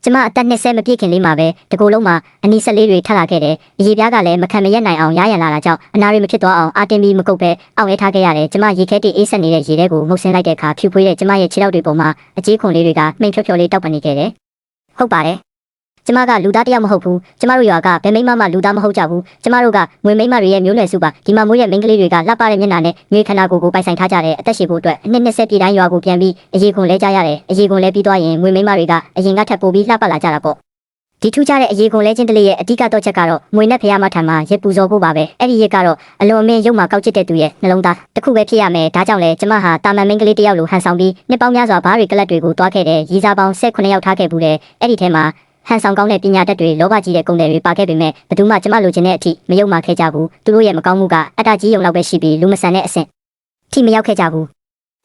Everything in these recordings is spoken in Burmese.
ကျမအသက်20မပြည့်ခင်လေးမှာပဲတကူလုံးမှာအနီးဆက်လေးတွေထပ်လာခဲ့တယ်။အရေးပြားကလည်းမခံမရက်နိုင်အောင်ရရန်လာတာကြောင့်အနာတွေမဖြစ်သွားအောင်အာတင်ပြီးမကုတ်ပဲအောင့်ရဲထားခဲ့ရတယ်။ကျမရေခဲတိအေးဆက်နေတဲ့ရေထဲကိုမှုတ်ဆင်းလိုက်တဲ့အခါဖြူဖွေးတဲ့ကျမရဲ့ခြေထောက်တွေပေါ်မှာအကြီးခွန်လေးတွေကမှိန်ဖြောဖြောလေးတောက်ပနေခဲ့တယ်။ဟုတ်ပါတယ်။ကျမကလူသားတယောက်မဟုတ်ဘူး။ကျမတို့ရွာကဘယ်မိမလူသားမဟုတ်ကြဘူး။ကျမတို့ကငွေမိမတွေရဲ့မျိုးနွယ်စုပါ။ဒီမှာမိုးရဲ့မိန်းကလေးတွေကလှပတဲ့မျက်နှာနဲ့ငွေခန္ဓာကိုယ်ကိုပိုင်ဆိုင်ထားကြတဲ့အသက်ရှင်ဖို့အတွက်အနှစ်20ပြည့်တိုင်းရွာကိုပြန်ပြီးအရေးခွန်လဲကြရတယ်။အရေးခွန်လဲပြီးသွားရင်ငွေမိမတွေကအရင်ကထပ်ပိုပြီးလှပလာကြတာပေါ့။ဒီထူးခြားတဲ့အရေးခွန်လဲခြင်းတလေးရဲ့အဓိကတော့ချက်ကတော့ငွေနဲ့ဖျားမထံမှာရစ်ပူဇော်ဖို့ပါပဲ။အဲ့ဒီရစ်ကတော့အလွန်အမင်းရုပ်မှာကောက်ချစ်တဲ့သူရဲ့နှလုံးသားတစ်ခုပဲဖြစ်ရမယ်။ဒါကြောင့်လဲကျမဟာတာမန်မိန်းကလေးတယောက်လိုဟန်ဆောင်ပြီးနှစ်ပေါင်းများစွာဘားတွေကလပ်တွေကိုတွားခဲ့တဲ့ရီစားပေါင်း18ယောက်ထားခဲ့ဘူးတဲ့။အဲ့ဒီထဲမှာဟန်ဆောင်ကောင်းတဲ့ပညာတတ်တွေလောဘကြီးတဲ့ကုန်တယ်တွေပါခဲ့ပေမဲ့ဘယ်သူမှကျမလိုချင်တဲ့အထိမယုံမှခဲ့ကြဘူးသူတို့ရဲ့မကောင်းမှုကအတ္တကြီးုံလောက်ပဲရှိပြီးလူမဆန်တဲ့အဆင့်ထိမရောက်ခဲ့ကြဘူး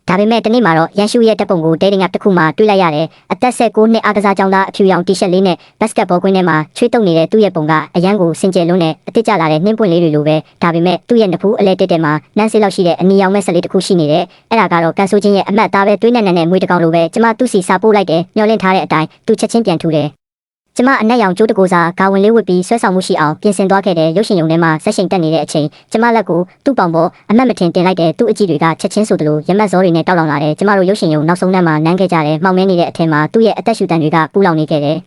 ဒါပေမဲ့တနေ့မှာတော့ရန်ရှုရဲ့တပ်ပုံကိုဒေးတင်ကတစ်ခုမှတွေ့လိုက်ရတယ်အသက်16နှစ်အားကစားကျောင်းသားအဖြူရောင်တီရှပ်လေးနဲ့ဘတ်စကတ်ဘောကွင်းထဲမှာချွေးတုပ်နေတဲ့သူ့ရဲ့ပုံကအရန်ကိုစင်ကြယ်လွန်းတဲ့အတစ်ကြလာတဲ့နှင်းပွင့်လေးတွေလိုပဲဒါပေမဲ့သူ့ရဲ့နဖူးအလဲတက်တဲ့မှာနန်းစေးလောက်ရှိတဲ့အနီရောင်မဲ့ဆက်လေးတစ်ခုရှိနေတယ်အဲ့ဒါကတော့ကန်ဆိုချင်းရဲ့အမတ်သားပဲတွေးနဲ့နဲ့မွေးတကောင်လိုပဲကျမသူ့စီစာပို့လိုက်တယ်မျောလင့်ထားတဲ့အတိုင်းသူချက်ချင်းပြန်ထူတယ်ကျမအနက်ရောင်ကျိုးတကိုစားဂါဝင်လေးဝတ်ပြီးဆွဲဆောင်မှုရှိအောင်ပြင်ဆင်သွားခဲ့တဲ့ရုပ်ရှင်ရုံထဲမှာဆက်ရှိန်တက်နေတဲ့အချိန်ကျမလက်ကိုသူ့ပေါင်ပေါ်အမတ်မထင်တင်လိုက်တဲ့သူ့အကြည့်တွေကချက်ချင်းဆိုသလိုရမတ်ဇောတွေနဲ့တောက်လောင်လာတယ်ကျမတို့ရုပ်ရှင်ရုံနောက်ဆုံးနှမ်းမှာနမ်းခဲ့ကြတယ်မှောင်မဲနေတဲ့အထက်မှာသူ့ရဲ့အသက်ရှူတန်တွေကပူလောင်နေခဲ့တယ်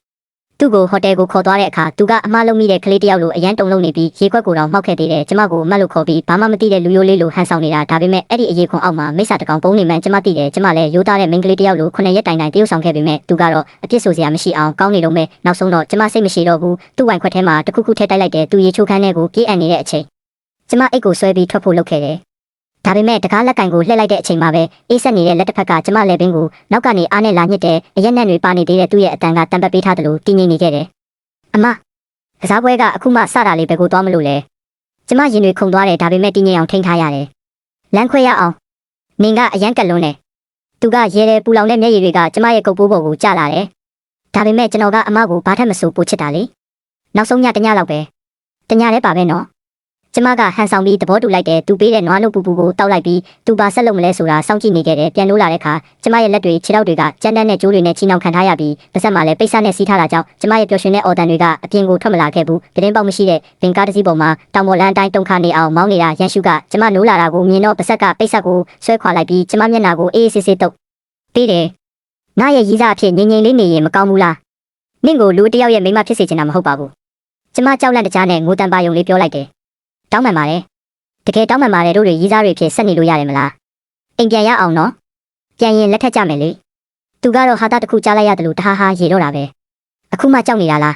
သူ့ကိုဟိုတယ်ကိုခေါ်သွားတဲ့အခါသူကအမှားလုံးမိတဲ့ကလေးတယောက်လိုအရန်တုံလုံးနေပြီးရေခွက်ကိုတော့မှောက်ခဲ့သေးတယ်ကျမကိုအမတ်လို့ခေါ်ပြီးဘာမှမသိတဲ့လူရိုးလေးလိုဟန်ဆောင်နေတာဒါပေမဲ့အဲ့ဒီအရေးခွန်အောက်မှာမိစ္ဆာတကောင်ပုံနေမှန်းကျမသိတယ်ကျမလည်းရိုးသားတဲ့မိန်းကလေးတယောက်လို9ရက်တိုင်တိုင်တရုပ်ဆောင်ခဲ့ပေမဲ့သူကတော့အပြစ်ဆိုစရာမရှိအောင်ကောင်းနေတော့မဲ့နောက်ဆုံးတော့ကျမစိတ်မရှိတော့ဘူးသူ့ဝိုင်ခွက်ထဲမှာတခုခုထည့်တိုက်လိုက်တဲ့သူရေချိုးခန်းထဲကိုပြေးအပ်နေတဲ့အချိန်ကျမအိတ်ကိုဆွဲပြီးထွက်ဖို့လုပ်ခဲ့တယ်ဒါပေမဲ့တကားလက်ကင်ကိုလှည့်လိုက်တဲ့အချိန်မှာပဲအေးဆက်နေတဲ့လက်တစ်ဖက်ကကျမလက်ပင်ကိုနောက်ကနေအားနဲ့လာညစ်တဲ့အရက်နက်တွေပါနေသေးတဲ့သူ့ရဲ့အတန်ကတံပတ်ပေးထားတယ်လို့တင်းငိမ့်နေခဲ့တယ်အမကစားပွဲကအခုမှစတာလေးပဲကိုသွားမလို့လဲကျမရင်တွေခုန်သွားတယ်ဒါပေမဲ့တင်းငိမ့်အောင်ထိန်းထားရတယ်လမ်းခွဲရအောင်နင်ကအရန်ကက်လွန်းတယ်သူကရဲတယ်ပူလောင်တဲ့မျက်ရည်တွေကကျမရဲ့ကုတ်ပိုးပေါ်ကိုကျလာတယ်ဒါပေမဲ့ကျွန်တော်ကအမကိုဘာထက်မဆိုပိုချစ်တာလေနောက်ဆုံးညတညလောက်ပဲတညလည်းပါပဲနော်ကျမကဟန်ဆောင်ပြီးသဘောတူလိုက်တယ်သူပေးတဲ့နွားလို့ပူပူကိုတောက်လိုက်ပြီးသူပါဆက်လို့မလဲဆိုတာစောင့်ကြည့်နေခဲ့တယ်ပြန်လို့လာတဲ့အခါကျမရဲ့လက်တွေခြေထောက်တွေကကြမ်းတမ်းတဲ့ကြိုးတွေနဲ့ချီနှောင်ခံထားရပြီးပါးစပ်မှာလည်းပိတ်စနဲ့စီးထားတာကြောင့်ကျမရဲ့ပျော်ရွှင်တဲ့အော်တန်တွေကအပြင်ကိုထွက်မလာခဲ့ဘူးပြတင်းပေါက်မရှိတဲ့ဗင်ကားတစ်စီးပေါ်မှာတောင်ပေါ်လမ်းအတိုင်းတုံခါနေအောင်မောင်းနေတာရန်ရှုကကျမနိုးလာတာကိုမြင်တော့ပါးစပ်ကပိတ်ဆက်ကိုဆွဲခွာလိုက်ပြီးကျမမျက်နှာကိုအေးအေးဆေးဆေးတုပ်ပေးတယ်ငါရဲ့ရီးစားအဖြစ်ငြိမ်ငြိမ်လေးနေရင်မကောင်းဘူးလားနင့်ကိုလူတယောက်ရဲ့မိန်းမဖြစ်စေချင်တာမဟုတ်ပါဘူးကျမကြောက်လန့်တကြားနဲ့ငိုတန်ပါယုံလေးပြောလိုက်တယ်တောင်းပန်ပါတယ်တကယ်တောင်းပန်ပါတယ်တို့တွေရီးစားတွေဖြစ်ဆက်နေလို့ရတယ်မလားအိမ်ပြန်ရအောင်နော်ပြန်ရင်လက်ထက်ကြမယ်လေသူကတော့ဟာတာတစ်ခုကြားလိုက်ရတယ်လို့တဟားဟာရေတော့တာပဲအခုမှကြောက်နေတာလား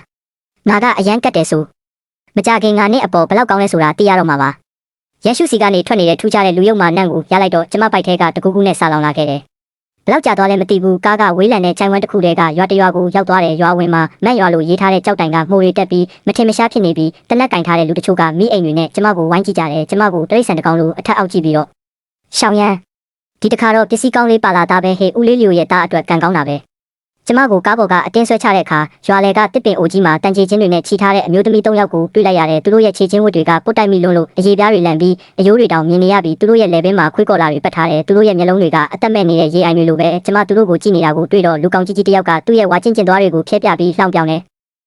ငါကအရန်ကတ်တယ်ဆိုမကြခင်ငါနဲ့အပေါ်ဘလောက်ကောင်းလဲဆိုတာသိရတော့မှာပါရန်ရှုစီကနေထွက်နေတဲ့ထူးခြားတဲ့လူယုံမာနန့်ကိုရလိုက်တော့ကျမပိုက်ထဲကတကူကူနဲ့ဆာလောင်လာခဲ့တယ်ဘလောက်ကြာသွားလဲမသိဘူးကားကဝေးလံတဲ့ချိုင်ဝမ်တစ်ခုတည်းကရွာတရွာကိုရောက်သွားတယ်ရွာဝင်မှာမက်ရွာလိုရေးထားတဲ့ကြောက်တိုင်ကမှုတွေတက်ပြီးမထင်မရှားဖြစ်နေပြီးတနက်ကင်ထားတဲ့လူတချို့ကမိအိမ်တွေနဲ့ကျမကိုဝိုင်းကြည့်ကြတယ်ကျမကိုတရိတ်ဆန်တကောင်လိုအထက်အောက်ကြည့်ပြီးတော့ရှောင်းရမ်းဒီတခါတော့ပစ္စည်းကောင်းလေးပါလာတာပဲဟေးဦးလေးလျိုရဲ့သားအတွက်ကံကောင်းတာပဲကျမကိုကားပေါ်ကအတင်းဆွဲချတဲ့အခါရွာလေကတစ်ပင်အိုကြီးမှာတန်ချေချင်းတွေနဲ့ခြိထားတဲ့အမျိုးသမီး3ယောက်ကိုတွေ့လိုက်ရတယ်သူတို့ရဲ့ခြေချင်းဝတ်တွေကပုတ်တိုက်မိလွန်းလို့အရေပြားတွေလန့်ပြီးအယိုးတွေတောင်မြင်နေရပြီးသူတို့ရဲ့လက်ဘင်းမှာခွေးကော်လာတွေပတ်ထားတယ်သူတို့ရဲ့မျက်လုံးတွေကအသက်မဲ့နေတဲ့ရေအိုင်တွေလိုပဲကျမသူတို့ကိုကြည့်နေတာကိုတွေ့တော့လူကောင်ကြီးတယောက်ကသူ့ရဲ့ဝါချင်းကျင်သွားတွေကိုဖျက်ပြပြီးလှောင်ပြောင်တယ်